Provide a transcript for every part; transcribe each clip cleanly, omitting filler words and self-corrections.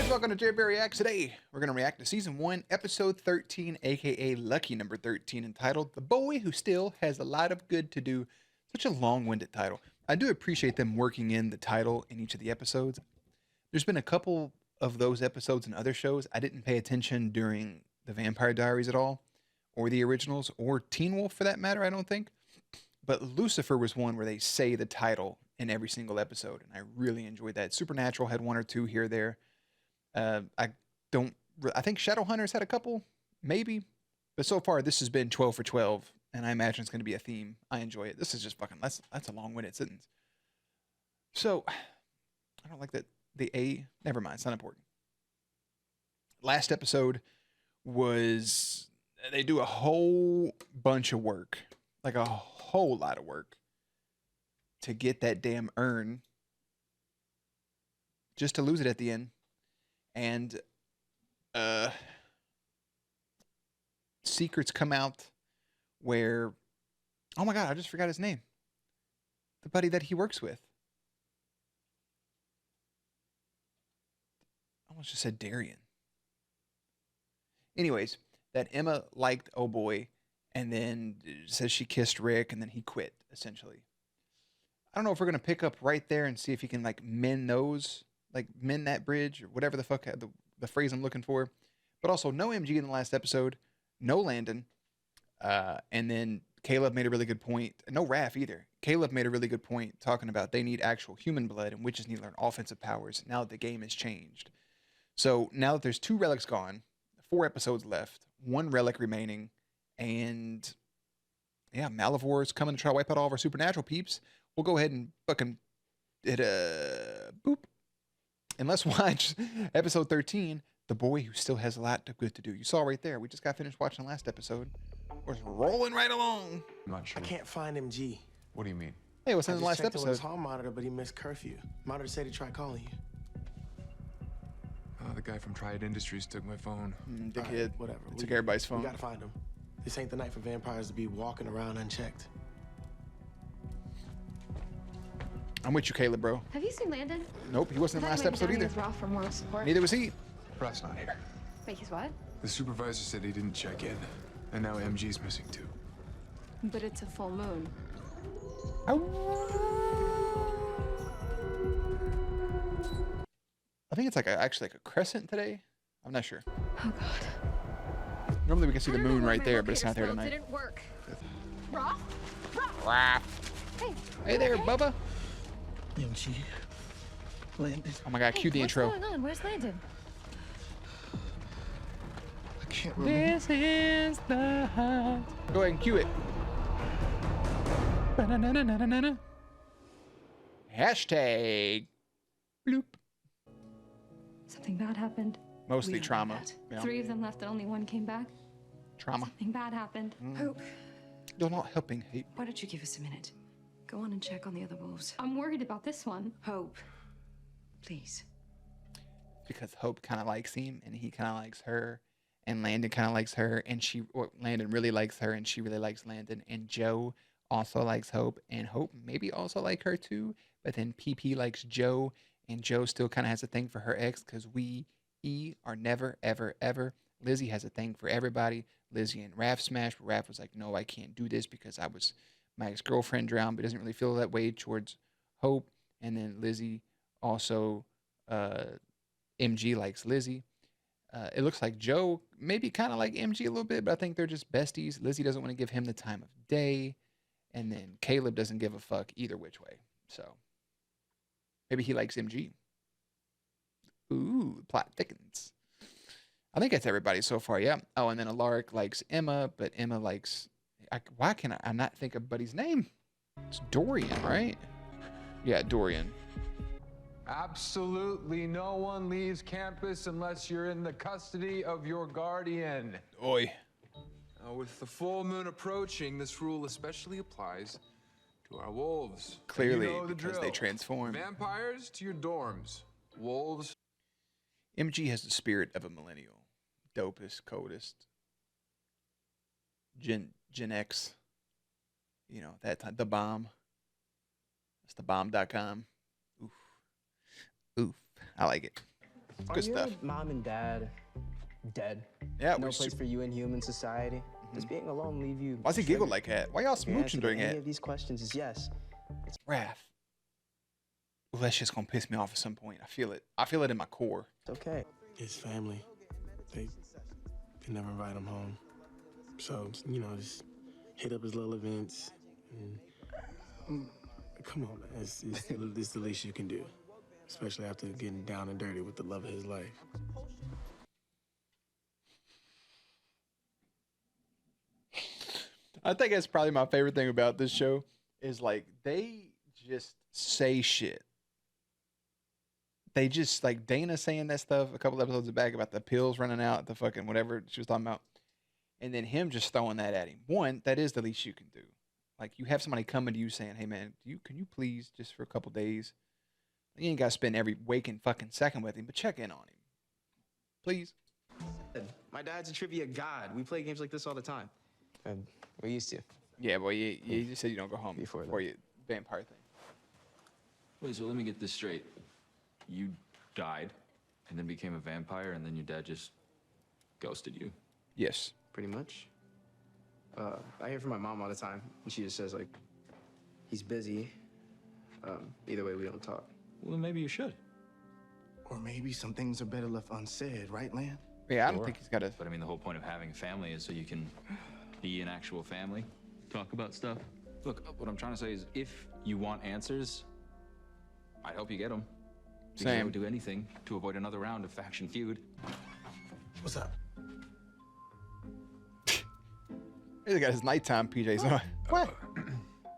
guys, welcome to JB Reacts. Today, we're going to react to Season 1, Episode 13, aka Lucky Number 13, entitled The Boy Who Still Has a Lot of Good to Do. Such a long-winded title. I do appreciate them working in the title in each of the episodes. There's been a couple of those episodes in other shows. I didn't pay attention during the Vampire Diaries at all, or the originals, or Teen Wolf for that matter, I don't think. But Lucifer was one where they say the title in every single episode, and I really enjoyed that. Supernatural had one or two here or there. I think Shadowhunters had a couple, maybe. But so far, this has been 12 for 12, and I imagine it's going to be a theme. I enjoy it. This is just fucking, that's a long-winded sentence. So, I don't like that. The A, never mind, it's not important. Last episode was, they do a whole bunch of work, like a whole lot of work, to get that damn urn, just to lose it at the end. And secrets come out where, oh my god, I just forgot his name. The buddy that he works with. I almost just said Darian. Anyways, that Emma liked Oh Boy, and then says she kissed Rick, and then he quit, essentially. I don't know if we're going to pick up right there and see if he can, like, mend those, like, mend that bridge, or whatever the fuck, the phrase I'm looking for. But also, no MG in the last episode, no Landon, and then Caleb made a really good point. No Raph either. Caleb made a really good point talking about they need actual human blood, and witches need to learn offensive powers now that the game has changed. So now that there's 2 relics gone, 4 episodes left, 1 relic remaining, and yeah, Malivore is coming to try to wipe out all of our supernatural peeps. We'll go ahead and fucking hit a boop. And let's watch episode 13, The Boy Who Still Has a Lot of Good to Do. You saw right there, we just got finished watching the last episode. We're just rolling right along. I'm not sure. I can't find MG. What do you mean? Hey, what's in the last checked on his episode? hall monitor, but he missed curfew. Monitor said he tried calling you. The guy from Triad Industries took my phone. Dickhead. Right, whatever. Took everybody's phone. We gotta find him. This ain't the night for vampires to be walking around unchecked. I'm with you, Caleb, bro. Have you seen Landon? Nope, he wasn't in the last episode either. Ralph from moral support. Neither was he. Russ not here. Wait, he's what? The supervisor said he didn't check in, and now MG's missing too. But it's a full moon. I think it's like actually like a crescent today. I'm not sure. Oh God. Normally we can see the moon right there, but it's not there It tonight. didn't work. Ralph? Hey. Hey there, Bubba. MG. Landon. Oh my god, cue the intro. What's going on? Where's Landon? I can't remember. This is the heart. Go ahead and cue it. Ba-na-na-na-na-na-na. Hashtag. Bloop. Something bad happened. Mostly We don't know trauma. that. Yeah. 3 of them left and only 1 came back. Trauma. Something bad happened. Hope, You're not helping, Hate. why don't you give us a minute? Go on and check on the other wolves. I'm worried about this one. Hope, please. Because Hope kind of likes him, and he kind of likes her, and Landon kind of likes her, and Landon really likes her, and she really likes Landon, and Joe also likes Hope, and Hope maybe also like her too, but then PP likes Joe, and Joe still kind of has a thing for her ex, because we are never, ever, ever. Lizzie has a thing for everybody. Lizzie and Raph smashed, but Raph was like, no, I can't do this because my ex-girlfriend drowned, but doesn't really feel that way towards Hope. And then Lizzie also, MG likes Lizzie. It looks like Joe maybe kind of like MG a little bit, but I think they're just besties. Lizzie doesn't want to give him the time of day. And then Caleb doesn't give a fuck either which way. So maybe he likes MG. Ooh, plot thickens. I think that's everybody so far, yeah. Oh, and then Alaric likes Emma, but Emma likes... why can I not think of Buddy's name? It's Dorian, right? Yeah, Dorian. Absolutely no one leaves campus unless you're in the custody of your guardian. Oi. With the full moon approaching, this rule especially applies to our wolves. Clearly, You know the because drill. they transform. Vampires to your dorms. Wolves. MG has the spirit of a millennial. Dopest, coldest. Gen X. You know, that time. The bomb. It's thebomb.com. Oof. Oof. I like it. Good Are stuff. your mom and dad dead? Yeah, No we're place for you in human society. Does being alone leave you? Why's he giggle triggered? like that? Why y'all If your answer smooching to during any that? of these questions is yes. Wrath. Well, that shit's gonna piss me off at some point. I feel it. I feel it in my core. It's okay. His family, they never invite him home. So, you know, just hit up his little events. And, come on, man. It's the least you can do. Especially after getting down and dirty with the love of his life. I think that's probably my favorite thing about this show is like they just say shit. They just like Dana saying that stuff a couple episodes back about the pills running out, the fucking whatever she was talking about, and then him just throwing that at him. One, that is the least you can do. Like you have somebody coming to you saying, "Hey man, can you please just for a couple days? You ain't got to spend every waking fucking second with him, but check in on him, please." My dad's a trivia god. We play games like this all the time. And we used to. Yeah, boy, you just said you don't go home Before before that. you vampire thing. Wait, so let me get this straight. You died and then became a vampire and then your dad just ghosted you? Yes. Pretty much. I hear from my mom all the time, and she just says, like, he's busy. Either way, we don't talk. Well, then maybe you should. Or maybe some things are better left unsaid, right, Lan? Yeah, I don't think he's got a. But I mean, the whole point of having a family is so you can be an actual family, talk about stuff. Look, what I'm trying to say is if you want answers, I'd hope you get them. Because I Same. would do anything to avoid another round of faction feud. What's up? He's got his nighttime PJs on. What?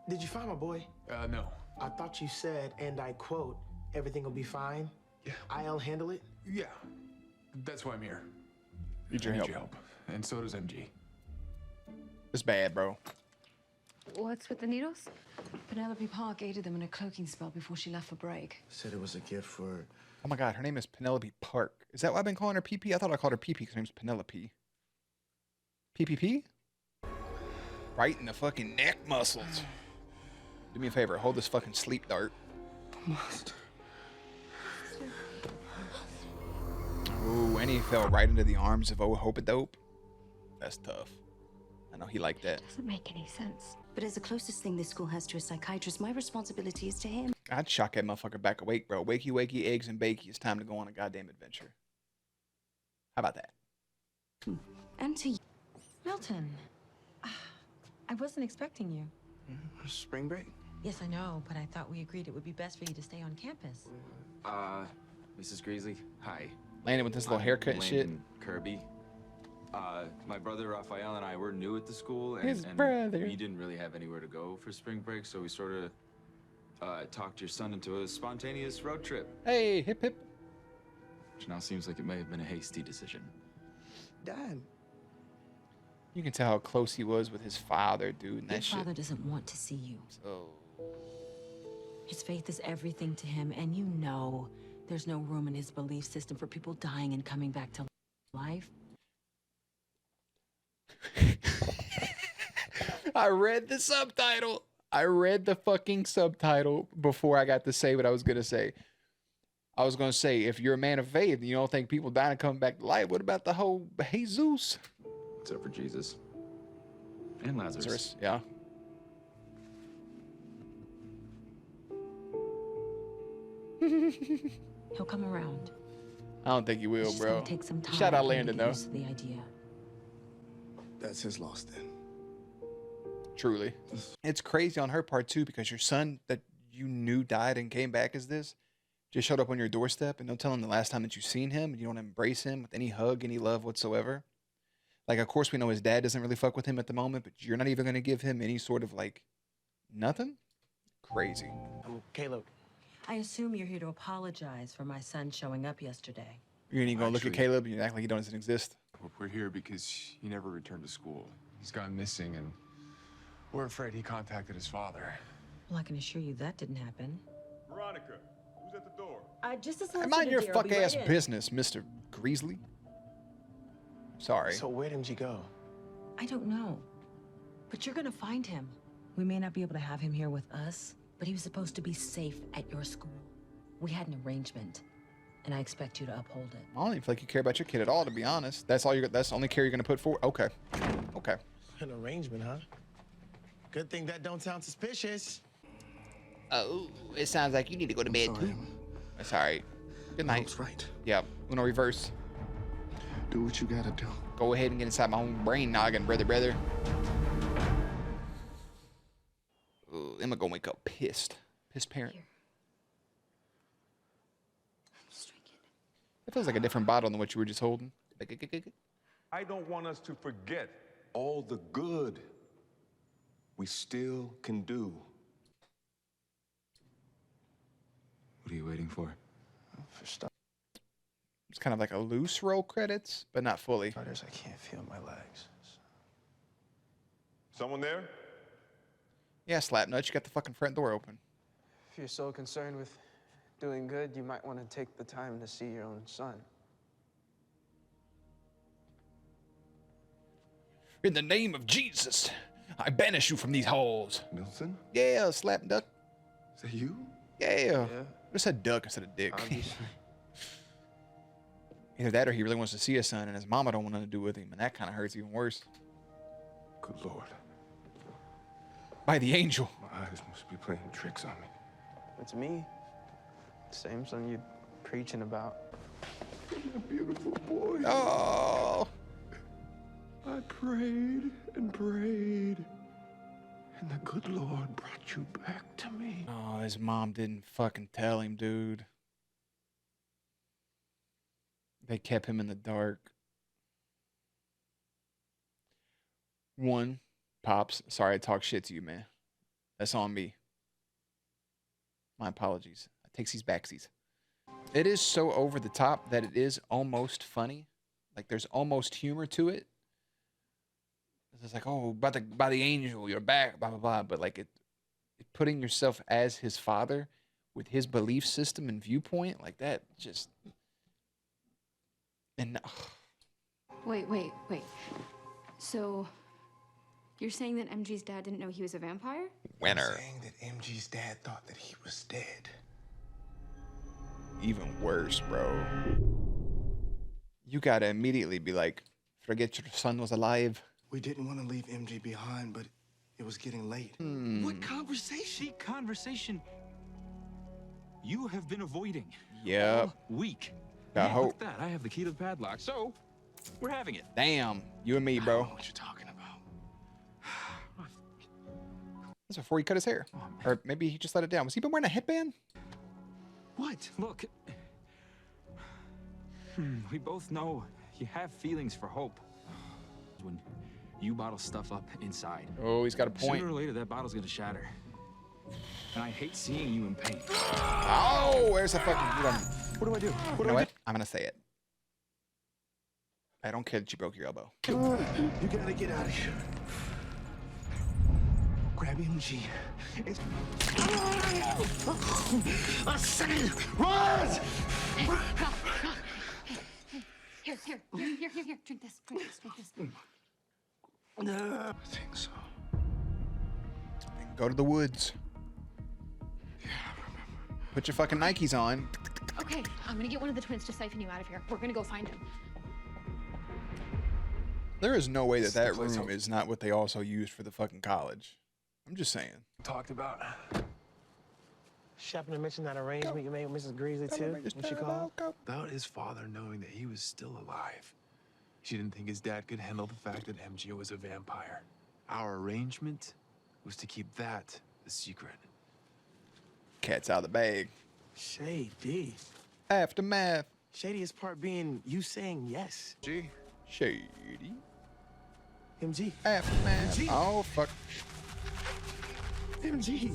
Did you find my boy? No. I thought you said, and I quote, everything will be fine. Yeah. I'll handle it. Yeah. That's why I'm here. Need your I help. your help. And so does MG. It's bad, bro. What's with the needles? Penelope Park aided them in a cloaking spell before she left for break. Said it was a gift for... Oh my God, her name is Penelope Park. Is that why I've been calling her PP? I thought I called her PP because her name's Penelope. PPP? Right in the fucking neck muscles. Do me a favor, hold this fucking sleep dart. Ooh, and he fell right into the arms of Hope-a-Dope. That's tough. I know he liked that. Doesn't make any sense. But as the closest thing this school has to a psychiatrist, my responsibility is to him. I'd shock that motherfucker back awake, bro. Wakey, wakey, eggs and bakey. It's time to go on a goddamn adventure. How about that? And to you. Milton, I wasn't expecting you. Spring break? Yes, I know, but I thought we agreed it would be best for you to stay on campus. Mrs. Greasley, hi. Landon with this little haircut and shit. Landon Kirby. My brother Raphael and I were new at the school, His and brother. we didn't really have anywhere to go for spring break, so we sort of talked your son into a spontaneous road trip, Hey, hip hip. which now seems like it may have been a hasty decision. Dad. You can tell how close he was with his father, dude, and Your that shit. father doesn't want to see you. So, His faith is everything to him, and you know there's no room in his belief system for people dying and coming back to life. I read the subtitle. I read the fucking subtitle before I got to say what I was gonna say. I was gonna say, if you're a man of faith and you don't think people dying and coming back to life, what about the whole Jesus? Except for Jesus. And Lazarus. Yeah. He'll come around. I don't think he will, It's just bro. gonna take some time Shout out for him to Landon, get though. used to the idea. That's his loss then. Truly. It's crazy on her part, too, because your son that you knew died and came back as this just showed up on your doorstep, and don't tell him the last time that you've seen him, and you don't embrace him with any hug, any love whatsoever. Like, of course, we know his dad doesn't really fuck with him at the moment, but you're not even going to give him any sort of, like, nothing? Crazy. Caleb. I assume you're here to apologize for my son showing up yesterday. You're going to look at Actually- Caleb and you act like he doesn't exist. We're here because he never returned to school. He's gone missing, and we're afraid he contacted his father. Well, I can assure you that didn't happen. Veronica, who's at the door? Just a Mind your fuck ass business, Mr. Greasley. Sorry. So where did you go? I don't know. But you're gonna find him. We may not be able to have him here with us, but he was supposed to be safe at your school. We had an arrangement. and I expect you to uphold it. I don't even feel like you care about your kid at all, to be honest. That's all that's the only care you're gonna put forward. Okay. Okay. An arrangement, huh? Good thing that don't sound suspicious. Oh, it sounds like you need to go to bed too. That's all right. Good night. Hope's right. Yep. Uno reverse. Do what you gotta do. Go ahead and get inside my own brain noggin, brother. Ooh, Emma gonna wake up pissed. Pissed parent. Here. Just drink it. It feels like a different bottle than what you were just holding. I don't want us to forget. All the good we still can do. What are you waiting for? For starters, It's kind of like a loose roll credits, but not fully. I can't feel my legs. Someone there? Yeah, Slapnuts, you got the fucking front door open. If you're so concerned with doing good, you might want to take the time to see your own son. In the name of Jesus, I banish you from these halls. Milton? Yeah, Slap Duck. Is that you? Yeah. I said duck instead of dick. Obviously. Either that or he really wants to see his son and his mama don't want nothing to do with him, and that kind of hurts even worse. Good Lord. By the angel. My eyes must be playing tricks on me. It's me. Same son you're preaching about. My beautiful boy. Oh. I prayed and prayed, and the good Lord brought you back to me. Oh, his mom didn't fucking tell him, dude. They kept him in the dark. One, Pops, sorry I talk shit to you, man. That's on me. My apologies. I takes these backsies. It is so over the top that it is almost funny. Like there's almost humor to it. It's like, oh, by the angel, you're back, blah blah blah. But like it putting yourself as his father with his belief system and viewpoint, like that, just and Wait. So, you're saying that MG's dad didn't know he was a vampire? winner. Saying that MG's dad thought that he was dead. Even worse, bro. You gotta immediately be like, forget your son was alive. We didn't want to leave MG behind, but it was getting late. What conversation? The conversation you have been avoiding. Yep. All week. I Yeah, hope. look at that. I have the key to the padlock, so we're having it. Damn, you and me, I don't bro. know what you're talking about. That's before he cut his hair, or maybe he just let it down. Was he been wearing a headband? What? Look. We both know you have feelings for Hope. When you bottle stuff up inside. Oh, he's got a point. Sooner or later, that bottle's gonna shatter. And I hate seeing you in pain. Oh, where's the fucking? What do I do? You know what? I'm gonna say it. I don't care that you broke your elbow. You gotta get out of here. Grab MG. I said, run! Here. Drink this. I think so. Go to the woods. Yeah, I remember. Put your fucking Nikes on. Okay, I'm gonna get one of the twins to siphon you out of here. We're gonna go find him. There is no way that that room is not what they also used for the fucking college. I'm just saying. Talked about. Shepard mentioned that arrangement you made with Mrs. Greasley, too, when she called. About his father knowing that he was still alive. She didn't think his dad could handle the fact that MG was a vampire. Our arrangement was to keep that a secret. Cat's out of the bag. Shady. Aftermath. Shadiest part being you saying yes. G? Shady. MG. Aftermath. MG. Oh, fuck. MG.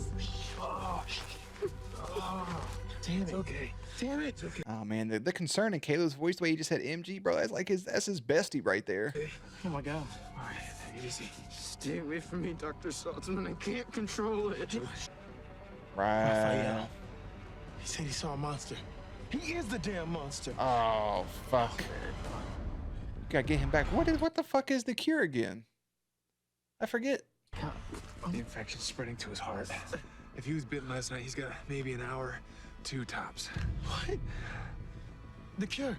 Damn it. Okay. Damn it. Okay. Oh, man. The concern in Caleb's voice, the way he just said MG, bro, that's like that's his bestie right there. Oh, my God. All right, easy. Stay away from me, Dr. Saltzman. I can't control it. Right. Raphael. He said he saw a monster. He is the damn monster. Oh, fuck. Gotta get him back. What the fuck is the cure again? I forget. The infection's spreading to his heart. If he was bitten last night, he's got maybe an hour, 2 tops. What? The cure.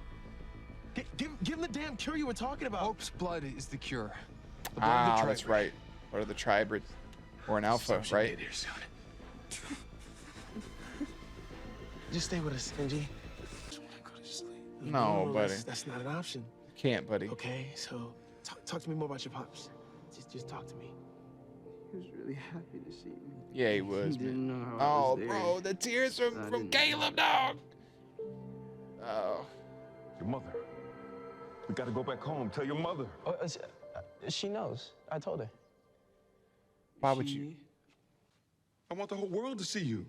Give him the damn cure you were talking about. Hope's blood is the cure. The blood of the tribe. That's right. Or the tribrid. Or an alpha, right? Just stay with us, MG. No, buddy. That's not an option. Can't, buddy. Okay, so talk to me more about your pops. Just talk to me. He was really happy to see me. Yeah, he was. He didn't Man. know how I was there. Bro, the tears from Caleb, dog. Oh. Your mother. We gotta go back home. Tell your mother. She knows. I told her. Why would you? I want the whole world to see you.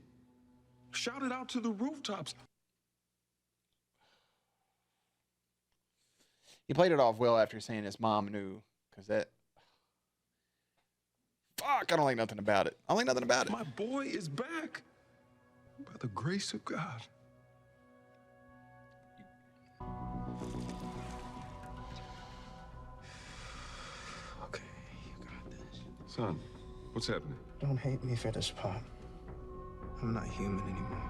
Shout it out to the rooftops. He played it off well after saying his mom knew, because that. Fuck, I don't like nothing about it. I don't like nothing about it. My boy is back. By the grace of God. Okay, you got this. Son, what's happening? Don't hate me for this, Pop. I'm not human anymore.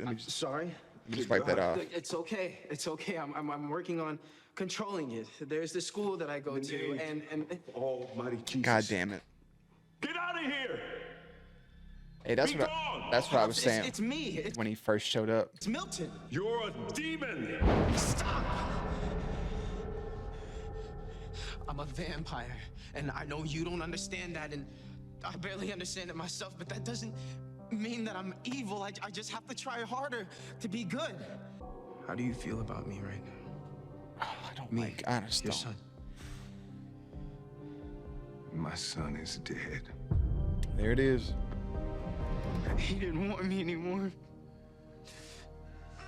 I'm sorry. You just wipe that off. It's okay. It's okay. I'm working on controlling it. There's the school that I go to, and Almighty Jesus. God damn it. Get out of here! Hey, that's what I was saying. It's me. When he first showed up. It's Milton. You're a demon! Stop! I'm a vampire, and I know you don't understand that, and I barely understand it myself, but that doesn't mean that I'm evil. I just have to try harder to be good. How do you feel about me right now? Oh, I don't like, I just your don't. son. My son is dead. There it is. He didn't want me anymore.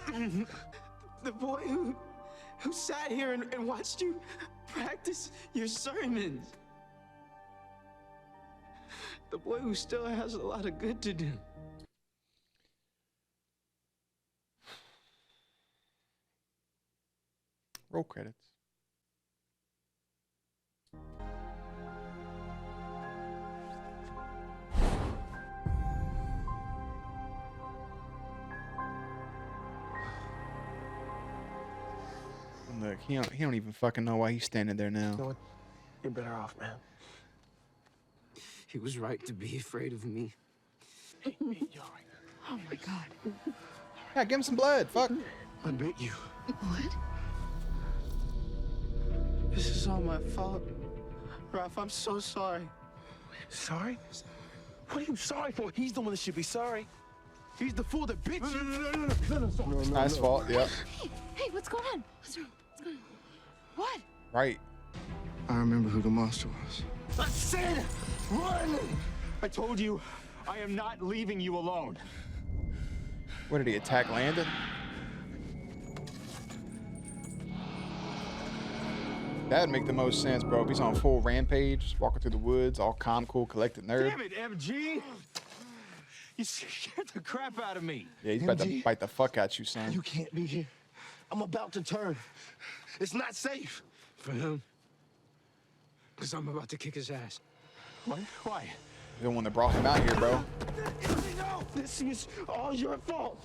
The boy who sat here and watched you practice your sermons. The boy who still has a lot of good to do. Roll credits. Look, he don't even fucking know why he's standing there now. You know what? You're better off, man. He was right to be afraid of me. Hey, you're all right. Oh my God. Yeah, give him some blood. Fuck. I bit you. What? This is all my fault. Ralph, I'm so sorry. Sorry? What are you sorry for? He's the one that should be sorry. He's the fool that bit you. Nice fault. Yep. Hey, what's going on? What's wrong? What's going on? What? Right. I remember who the monster was. I said, run! I told you, I am not leaving you alone. What did he attack Landon? That'd make the most sense, bro. If he's on full rampage, walking through the woods, all calm, cool, collected nerd. Damn it, MG! You scared the crap out of me. Yeah, he's about to bite the fuck out you, son. You can't be here. I'm about to turn. It's not safe. For him. Because I'm about to kick his ass. What? Why? You're the one that brought him out here, bro. No, this is all your fault.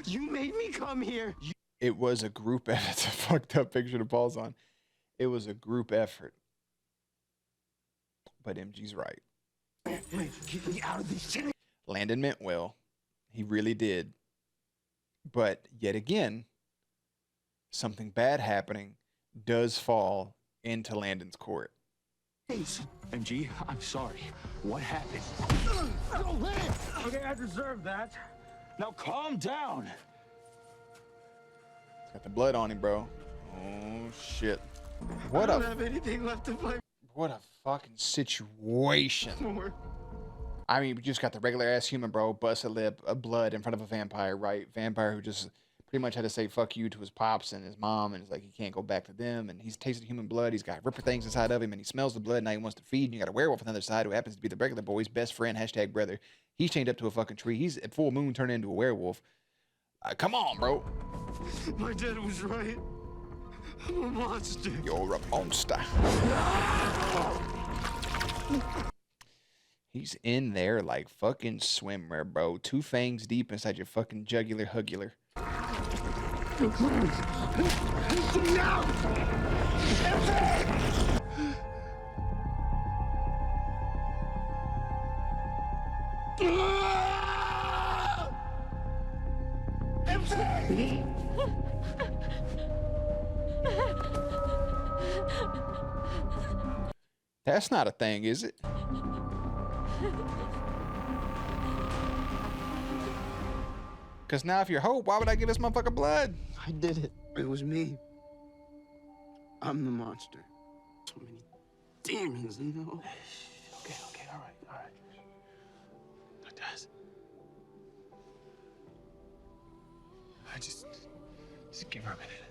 You made me come here. It was a group effort. It's a fucked up picture to pause on. It was a group effort. But MG's right. Get me out of this shit. Landon meant well. He really did. But yet again, something bad happening does fall into Landon's court. MG, I'm sorry. What happened? Okay, I deserve that. Now calm down. He's got the blood on him, bro. Oh, shit. I don't have anything left to play What a fucking situation. for. I mean, we just got the regular ass human, bro. Busted lip, blood in front of a vampire, right? Vampire who just pretty much had to say fuck you to his pops and his mom, and it's like he can't go back to them. And he's tasted human blood. He's got ripper things inside of him, and he smells the blood. Now he wants to feed. And you got a werewolf on the other side who happens to be the regular boy's best friend, hashtag brother. He's chained up to a fucking tree. He's at full moon turned into a werewolf. Come on, bro. My dad was right. I'm a monster. You're a monster. He's in there like fucking swimwear, bro. 2 fangs deep inside your fucking jugular hugular. That's not a thing, is it? Because now if you're Hope, why would I give this motherfucker blood? I did it. It was me. I'm the monster. So many demons, you know? Okay, all right. Look, Daz. Just give her a minute.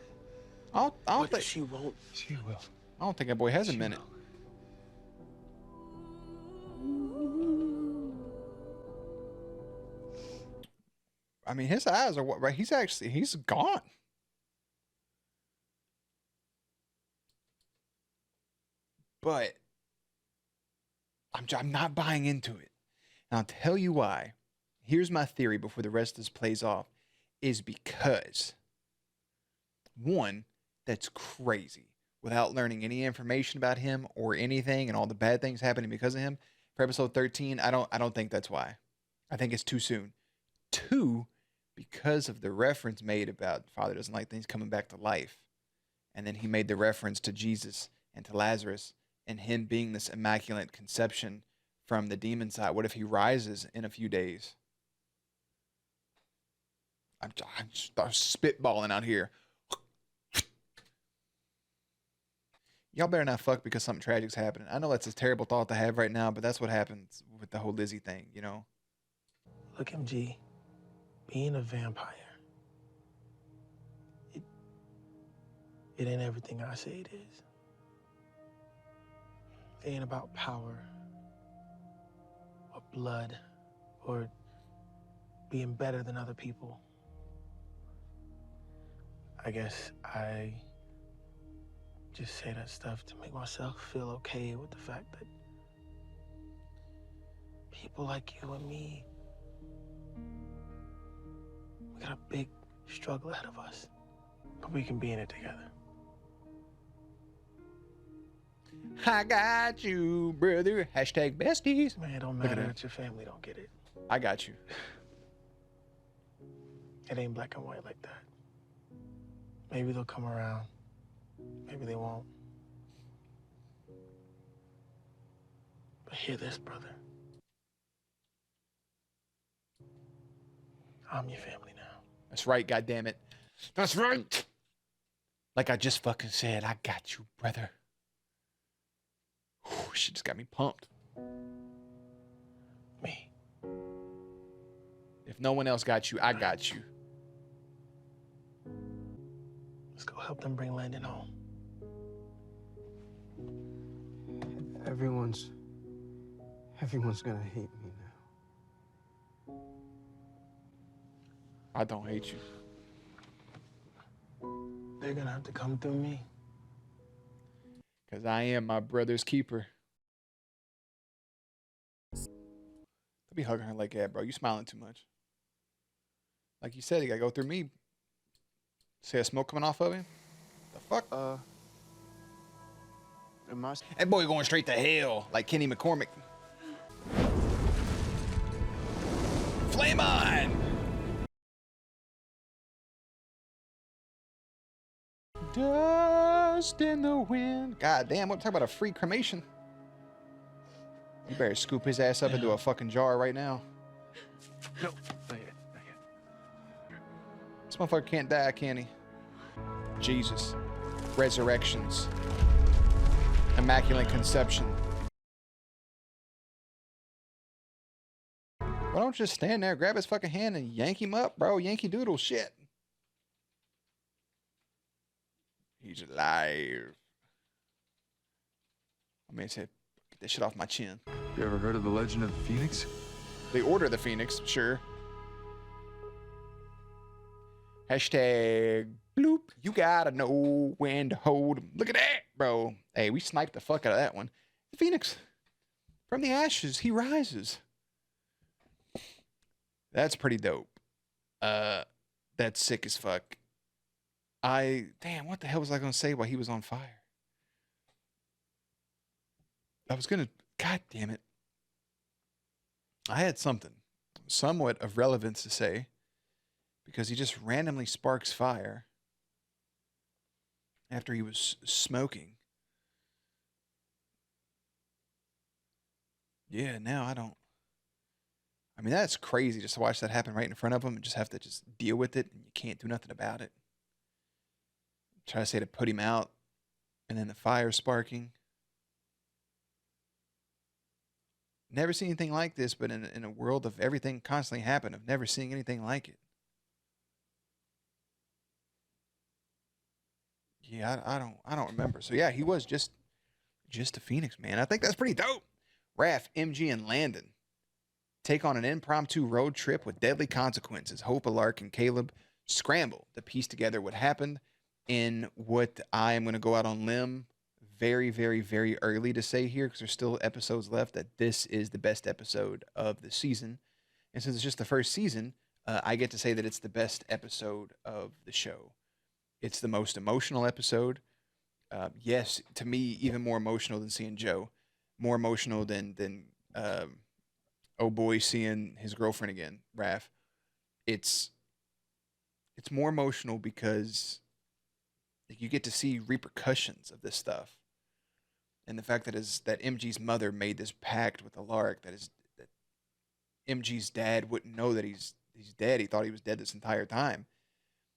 I don't think she won't. She will. I don't think that boy has a minute. I mean, his eyes are what, right? He's gone. But I'm not buying into it. And I'll tell you why. Here's my theory before the rest of this plays off. Is because, one, that's crazy. Without learning any information about him or anything and all the bad things happening because of him. For episode 13, I don't think that's why. I think it's too soon. 2, because of the reference made about Father doesn't like things coming back to life. And then he made the reference to Jesus and to Lazarus and him being this immaculate conception from the demon side. What if he rises in a few days? I'm spitballing out here. Y'all better not fuck because something tragic's happening. I know that's a terrible thought to have right now, but that's what happens with the whole Lizzie thing, you know? Look, MG, being a vampire, it ain't everything I say it is. It ain't about power or blood or being better than other people. I guess I just say that stuff to make myself feel okay with the fact that people like you and me, we got a big struggle ahead of us, but we can be in it together. I got you, brother. Hashtag besties. Man, it don't matter that your family don't get it. I got you. It ain't black and white like that. Maybe they'll come around. Maybe they won't. But hear this, brother. I'm your family now. That's right, goddammit. That's right. Like I just fucking said, I got you, brother. Whew, she just got me pumped. Me. If no one else got you, I got you. Let's go help them bring Landon home. Everyone's gonna hate me now. I don't hate you. They're gonna have to come through me. Because I am my brother's keeper. Don't be hugging her like that, bro. You smiling too much. Like you said, you gotta go through me. See that smoke coming off of him? The fuck? That boy going straight to hell, like Kenny McCormick. Flame on! Dust in the wind. God damn, what talk about a free cremation? You better scoop his ass up into a fucking jar right now. No, not yet, not yet. This motherfucker can't die, can he? Jesus. Resurrections. Immaculate conception. Why don't you just stand there, grab his fucking hand, and yank him up, bro? Yankee Doodle shit. He's alive. I mean, say, get that shit off my chin. You ever heard of the legend of the Phoenix? The Order of the Phoenix, sure. Hashtag bloop. You gotta know when to hold 'em. Look at that, bro. Hey, we sniped the fuck out of that one. Phoenix, from the ashes, he rises. That's pretty dope. That's sick as fuck. Damn, what the hell was I gonna say while he was on fire? God damn it. I had something somewhat of relevance to say because he just randomly sparks fire after he was smoking. Yeah, now I don't. I mean, that's crazy just to watch that happen right in front of him and just have to just deal with it and you can't do nothing about it. Try to say to put him out and then the fire sparking. Never seen anything like this, but in a world of everything constantly happening, I've never seen anything like it. Yeah, I don't remember. So yeah, he was just a Phoenix, man. I think that's pretty dope. Raph, MG, and Landon take on an impromptu road trip with deadly consequences. Hope, Alaric, and Caleb scramble to piece together what happened in what I am going to go out on limb very, very, very early to say here because there's still episodes left that this is the best episode of the season. And since it's just the first season, I get to say that it's the best episode of the show. It's the most emotional episode. Yes, to me, even more emotional than seeing Joe. More emotional than oh boy seeing his girlfriend again, Raph. It's more emotional because you get to see repercussions of this stuff. And the fact that MG's mother made this pact with Alaric that MG's dad wouldn't know that he's dead. He thought he was dead this entire time.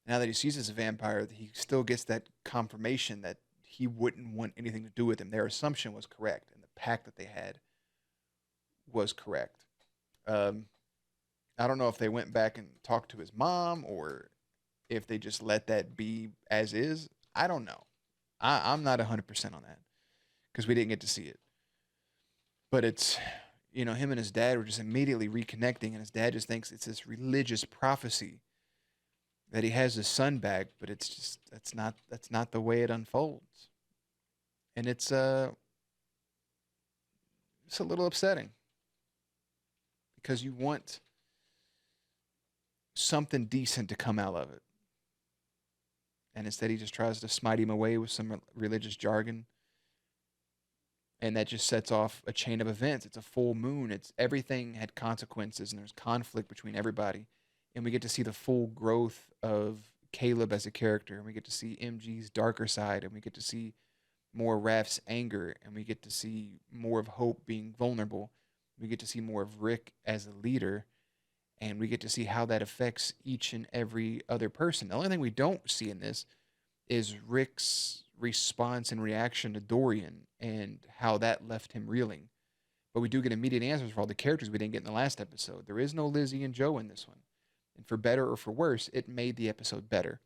Now that he sees as a vampire, he still gets that confirmation that he wouldn't want anything to do with him. Their assumption was correct, and the pact that they had was correct. I don't know if they went back and talked to his mom or if they just let that be as is. I don't know. I'm not 100% on that because we didn't get to see it. But it's, him and his dad were just immediately reconnecting, and his dad just thinks it's this religious prophecy that he has his son back, but it's just that's not the way it unfolds. And it's a little upsetting because you want something decent to come out of it. And instead he just tries to smite him away with some religious jargon. And that just sets off a chain of events. It's a full moon. Everything had consequences and there's conflict between everybody. And we get to see the full growth of Caleb as a character. And we get to see MG's darker side. And we get to see more Raph's anger. And we get to see more of Hope being vulnerable. We get to see more of Rick as a leader. And we get to see how that affects each and every other person. The only thing we don't see in this is Rick's response and reaction to Dorian and how that left him reeling. But we do get immediate answers for all the characters we didn't get in the last episode. There is no Lizzie and Joe in this one. And for better or for worse, it made the episode better.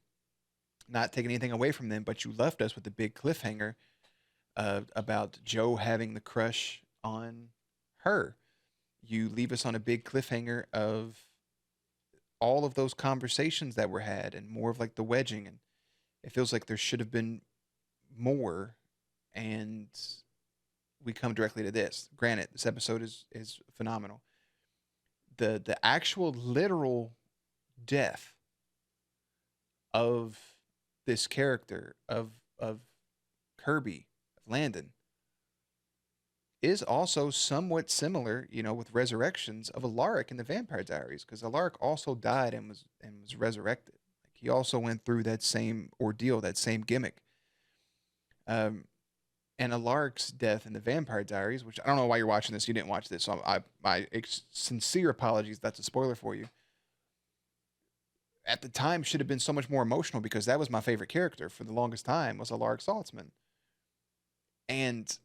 Not taking anything away from them, but you left us with a big cliffhanger about Joe having the crush on her. You leave us on a big cliffhanger of all of those conversations that were had and more of like the wedging. And it feels like there should have been more. And we come directly to this. Granted, this episode is phenomenal. The actual literal death of this character of Kirby, of Landon, is also somewhat similar, with resurrections of Alaric in the Vampire Diaries, because Alaric also died and was resurrected. Like, he also went through that same ordeal, that same gimmick. And Alaric's death in the Vampire Diaries, which I don't know why you're watching this. You didn't watch this, so my sincere apologies. That's a spoiler for you. At the time, should have been so much more emotional because that was my favorite character for the longest time was Alaric Saltzman. And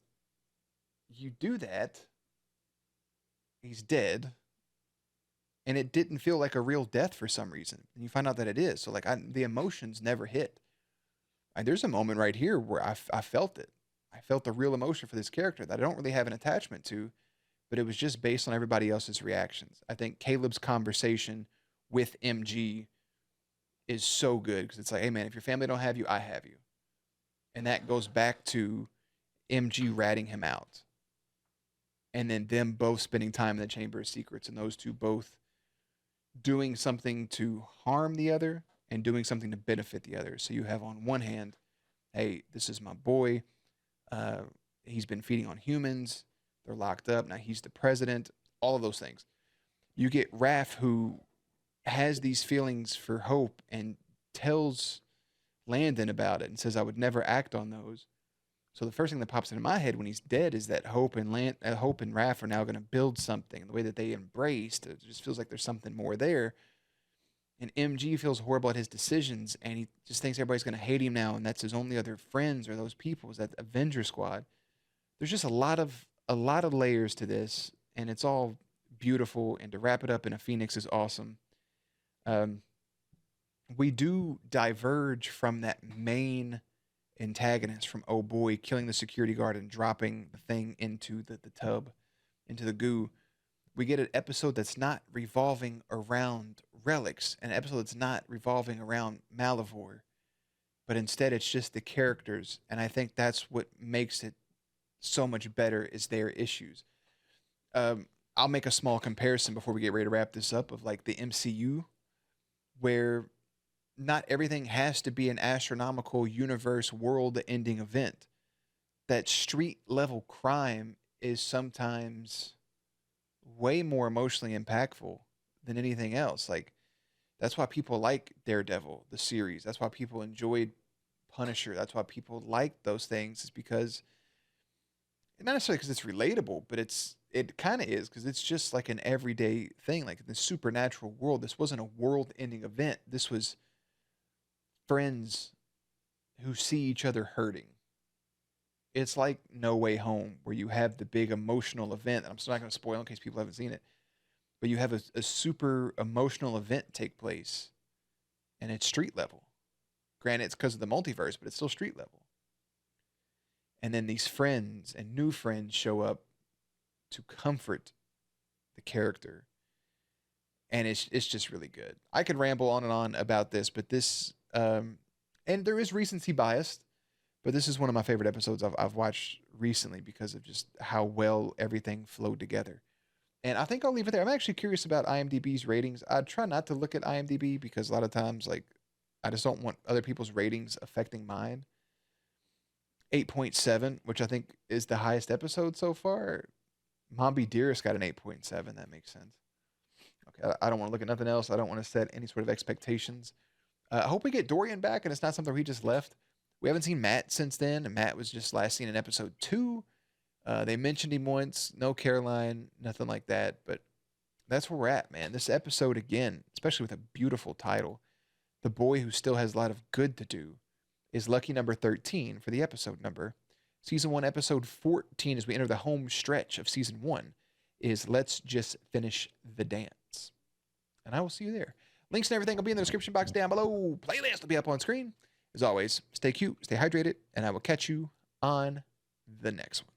you do that, he's dead, and it didn't feel like a real death for some reason. And you find out that it is. So, the emotions never hit. And there's a moment right here where I felt it. I felt the real emotion for this character that I don't really have an attachment to, but it was just based on everybody else's reactions. I think Caleb's conversation with MG is so good because it's like, hey man, if your family don't have you, I have you. And that goes back to MG ratting him out. And then them both spending time in the Chamber of Secrets, and those two both doing something to harm the other and doing something to benefit the other. So you have on one hand, hey, this is my boy. He's been feeding on humans. They're locked up. Now he's the president. All of those things. You get Raph, who has these feelings for Hope and tells Landon about it and says, I would never act on those. So the first thing that pops into my head when he's dead is that Hope and Raph are now going to build something. The way that they embraced, it just feels like there's something more there. And MG feels horrible at his decisions, and he just thinks everybody's going to hate him now, and that's his only other friends or those people, is that Avenger Squad. There's just a lot of layers to this, and it's all beautiful. And to wrap it up in a Phoenix is awesome. We do diverge from that main antagonist from Oh Boy killing the security guard and dropping the thing into the tub, into the goo. We get an episode that's not revolving around relics, an episode that's not revolving around Malivore, but instead it's just the characters. And I think that's what makes it so much better, is their issues. I'll make a small comparison before we get ready to wrap this up of like the MCU, where not everything has to be an astronomical universe world-ending event. That street-level crime is sometimes way more emotionally impactful than anything else. Like, that's why people like Daredevil, the series. That's why people enjoyed Punisher. That's why people like those things, is because, not necessarily because it's relatable, but it kind of is, because it's just like an everyday thing. Like in the supernatural world, this wasn't a world-ending event. This was friends who see each other hurting. It's like No Way Home, where you have the big emotional event. And I'm still not going to spoil in case people haven't seen it, but you have a super emotional event take place, and it's street level. Granted, it's because of the multiverse, but it's still street level. And then these friends and new friends show up to comfort the character. And it's just really good. I could ramble on and on about this, but this, and there is recency bias, but this is one of my favorite episodes I've watched recently because of just how well everything flowed together. And I think I'll leave it there. I'm actually curious about IMDb's ratings. I try not to look at IMDb because a lot of times, like, I just don't want other people's ratings affecting mine. 8.7, which I think is the highest episode so far. Mombi Dearest got an 8.7. That makes sense. Okay, I don't want to look at nothing else. I don't want to set any sort of expectations. I hope we get Dorian back, and it's not something where he just left. We haven't seen Matt since then, and Matt was just last seen in episode 2. They mentioned him once. No Caroline, nothing like that. But that's where we're at, man. This episode, again, especially with a beautiful title, The Boy Who Still Has a Lot of Good to Do, is lucky number 13 for the episode number. Season 1, episode 14, as we enter the home stretch of season 1, is Let's Just Finish the Dance. And I will see you there. Links and everything will be in the description box down below. Playlist will be up on screen. As always, stay cute, stay hydrated, and I will catch you on the next one.